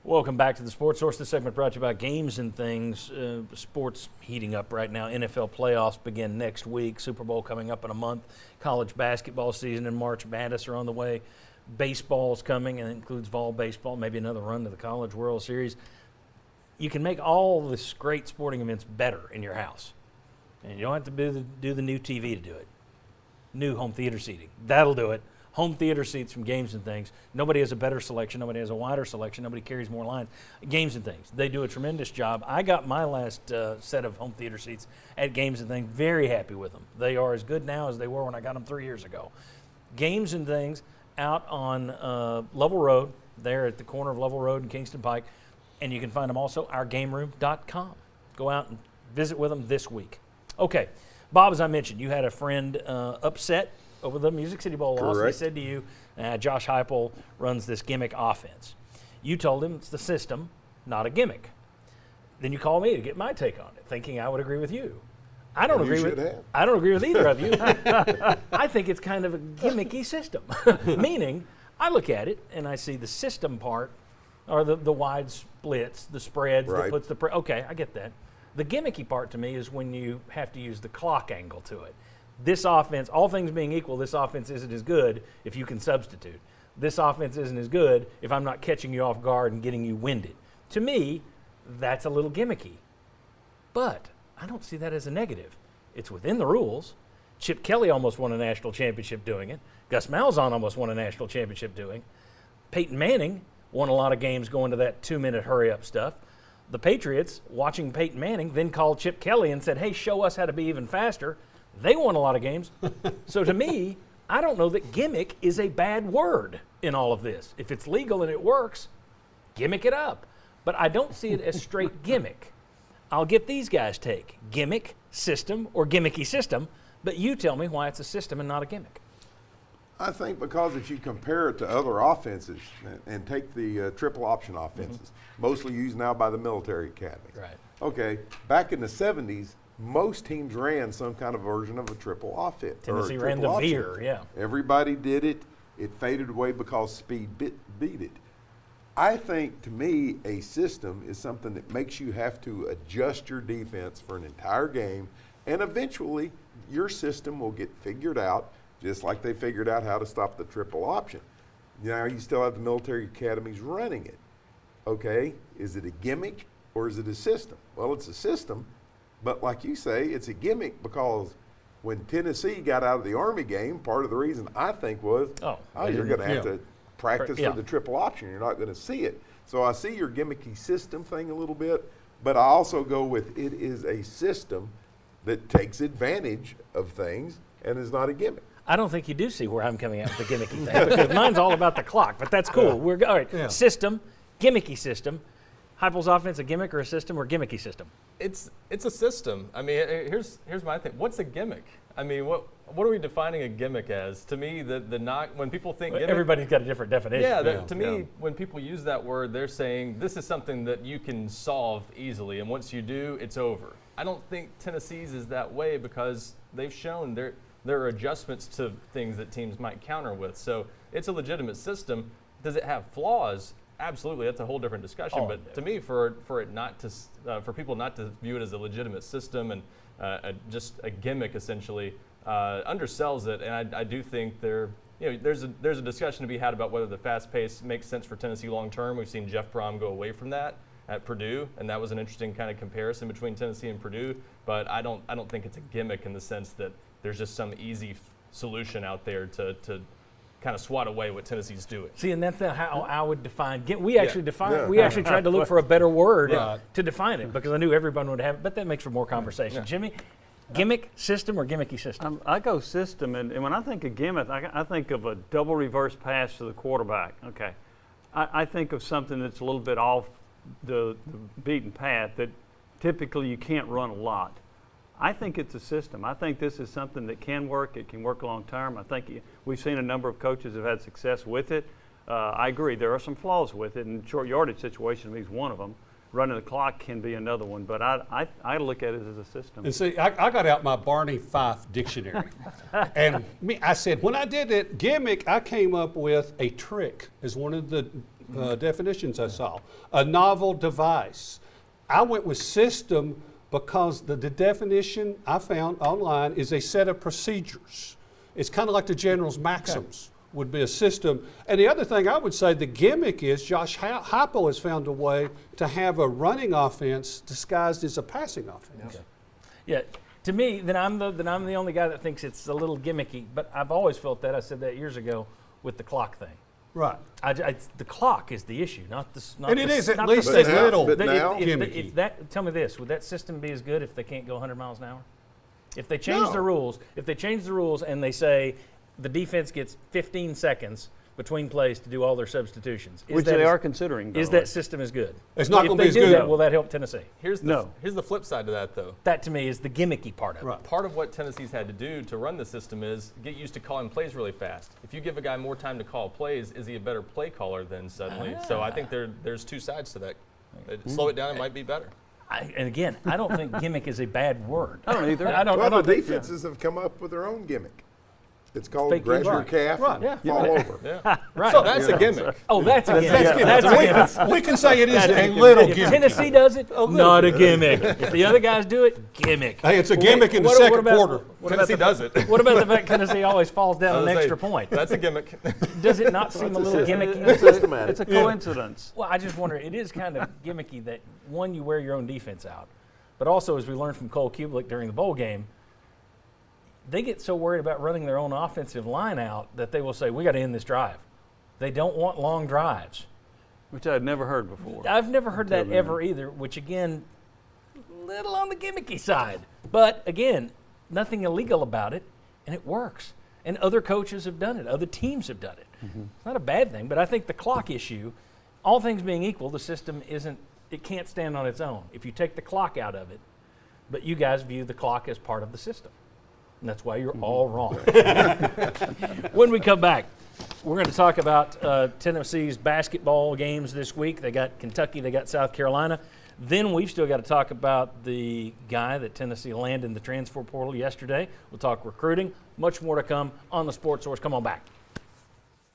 Welcome back to the Sports Source. This segment brought to you by Games and Things. Sports heating up right now. NFL playoffs begin next week. Super Bowl coming up in a month. College basketball season and March Madness are on the way. Baseball's coming, and it includes fall baseball, maybe another run to the College World Series. You can make all this great sporting events better in your house. And you don't have to do the new TV to do it. New home theater seating. That'll do it. Home theater seats from Games and Things. Nobody has a better selection. Nobody has a wider selection. Nobody carries more lines. Games and Things. They do a tremendous job. I got my last set of home theater seats at Games and Things. Very happy with them. They are as good now as they were when I got them 3 years ago. Games and Things out on Lovell Road, there at the corner of Lovell Road and Kingston Pike. And you can find them also ourgameroom.com. Go out and visit with them this week. Okay. Bob, as I mentioned, you had a friend upset over the Music City Bowl loss. They said to you, Josh Heupel runs this gimmick offense. You told him it's the system, not a gimmick. Then you called me to get my take on it, thinking I would agree with you. I don't agree with either of you. I think it's kind of a gimmicky system, meaning I look at it and I see the system part, or the wide splits, the spreads that puts the okay, I get that. The gimmicky part to me is when you have to use the clock angle to it. This offense, all things being equal, this offense isn't as good if you can substitute. This offense isn't as good if I'm not catching you off guard and getting you winded. To me, that's a little gimmicky. But I don't see that as a negative. It's within the rules. Chip Kelly almost won a national championship doing it. Gus Malzahn almost won a national championship doing it. Peyton Manning won a lot of games going to that 2-minute hurry-up stuff. The Patriots, watching Peyton Manning, then called Chip Kelly and said, hey, show us how to be even faster. They won a lot of games. So to me, I don't know that gimmick is a bad word in all of this. If it's legal and it works, gimmick it up. But I don't see it as straight gimmick. I'll get these guys' take. Gimmick, system, or gimmicky system, but you tell me why it's a system and not a gimmick. I think because if you compare it to other offenses and take the triple option offenses, mostly used now by the military academy. Right. Okay, back in the 70s, most teams ran some kind of version of a triple offense. Tennessee ran the veer, yeah. Everybody did it. It faded away because speed beat it. I think, to me, a system is something that makes you have to adjust your defense for an entire game, and eventually your system will get figured out, just like they figured out how to stop the triple option. Now you still have the military academies running it. Okay, is it a gimmick or is it a system? Well, it's a system. But like you say, it's a gimmick because when Tennessee got out of the Army game, part of the reason I think was, you're going to have to practice for the triple option. You're not going to see it. So I see your gimmicky system thing a little bit, but I also go with it is a system that takes advantage of things and is not a gimmick. I don't think you do see where I'm coming at with the gimmicky thing because mine's all about the clock, but that's cool. We're all right. System, gimmicky system. Heupel's offense a gimmick or a system or gimmicky system? It's a system. I mean, here's my thing. What's a gimmick? I mean, what are we defining a gimmick as? To me, the knock when people think gimmick, everybody's got a different definition. Yeah, to me, when people use that word, they're saying this is something that you can solve easily, and once you do, it's over. I don't think Tennessee's is that way because they've shown there are adjustments to things that teams might counter with. So it's a legitimate system. Does it have flaws? Absolutely, that's a whole different discussion. But to me, for people not to view it as a legitimate system and just a gimmick, essentially, undersells it. And I do think there's a discussion to be had about whether the fast pace makes sense for Tennessee long term. We've seen Jeff Brom go away from that at Purdue, and that was an interesting kind of comparison between Tennessee and Purdue. But I don't think it's a gimmick in the sense that there's just some easy solution out there to kind of swat away what Tennessee's doing. See, and that's how I would define. We actually tried to look for a better word to define it because I knew everyone would have it, but that makes for more conversation. Yeah. Jimmy, gimmick system or gimmicky system? I go system, and when I think of gimmick, I think of a double reverse pass to the quarterback. Okay, I think of something that's a little bit off the beaten path that typically you can't run a lot. I think it's a system. I think this is something that can work. It can work long term. I think we've seen a number of coaches have had success with it. I agree. There are some flaws with it, and short yardage situation is one of them. Running the clock can be another one, but I look at it as a system. And see, I got out my Barney Fife dictionary, and I said when I did it, gimmick, I came up with a trick as one of the definitions I saw. A novel device. I went with system because the definition I found online is a set of procedures. It's kind of like the general's maxims would be a system. And the other thing I would say, the gimmick is Josh Heupel has found a way to have a running offense disguised as a passing offense. Yeah, to me, then I'm the only guy that thinks it's a little gimmicky. But I've always felt that. I said that years ago with the clock thing. Right. The clock is the issue, not the. Not And the, it is at not least the a little But now- gimmicky. tell me this: would that system be as good if they can't go 100 miles an hour? If they change the rules, and they say the defense gets 15 seconds between plays to do all their substitutions, Which they are considering. Is that system as good? It's not If gonna be they as do good. that, will that help Tennessee? Here's the flip side to that, though. That to me is the gimmicky part of it. Right. Part of what Tennessee's had to do to run the system is get used to calling plays really fast. If you give a guy more time to call plays, is he a better play caller then suddenly? So I think there's two sides to that. Slow it down, it might be better. And again, I don't think gimmick is a bad word. I don't either. I don't. Well, I don't the think- defenses have come up with their own gimmick. It's called Fake grab your right. calf and Yeah. fall over. Yeah. Right. So that's a gimmick. Oh, that's a gimmick. That's a gimmick. We can say it is That's a gimmick. little If gimmick. Tennessee does it, not a gimmick. If the other guys do it, gimmick. Hey, it's a gimmick in the What second about- quarter. What about Tennessee the- does it. What about the fact Tennessee always falls down I an was extra saying, point? That's a gimmick. Does it not seem a little gimmicky? It's a coincidence. Well, I just wonder, it is kind of gimmicky that, one, you wear your own defense out, but also, as we learned from Cole Kubelik during the bowl game, they get so worried about running their own offensive line out that they will say, we got to end this drive. They don't want long drives. Which I had never heard before. I've never heard that ever either, which again, little on the gimmicky side. But again, nothing illegal about it, and it works. And other coaches have done it. Other teams have done it. It's not a bad thing, but I think the clock issue, all things being equal, the system it can't stand on its own. If you take the clock out of it, but you guys view the clock as part of the system. And that's why you're all wrong. When we come back, we're going to talk about Tennessee's basketball games this week. They got Kentucky, they got South Carolina. Then we've still got to talk about the guy that Tennessee landed in the transfer portal yesterday. We'll talk recruiting. Much more to come on the Sports Source. Come on back.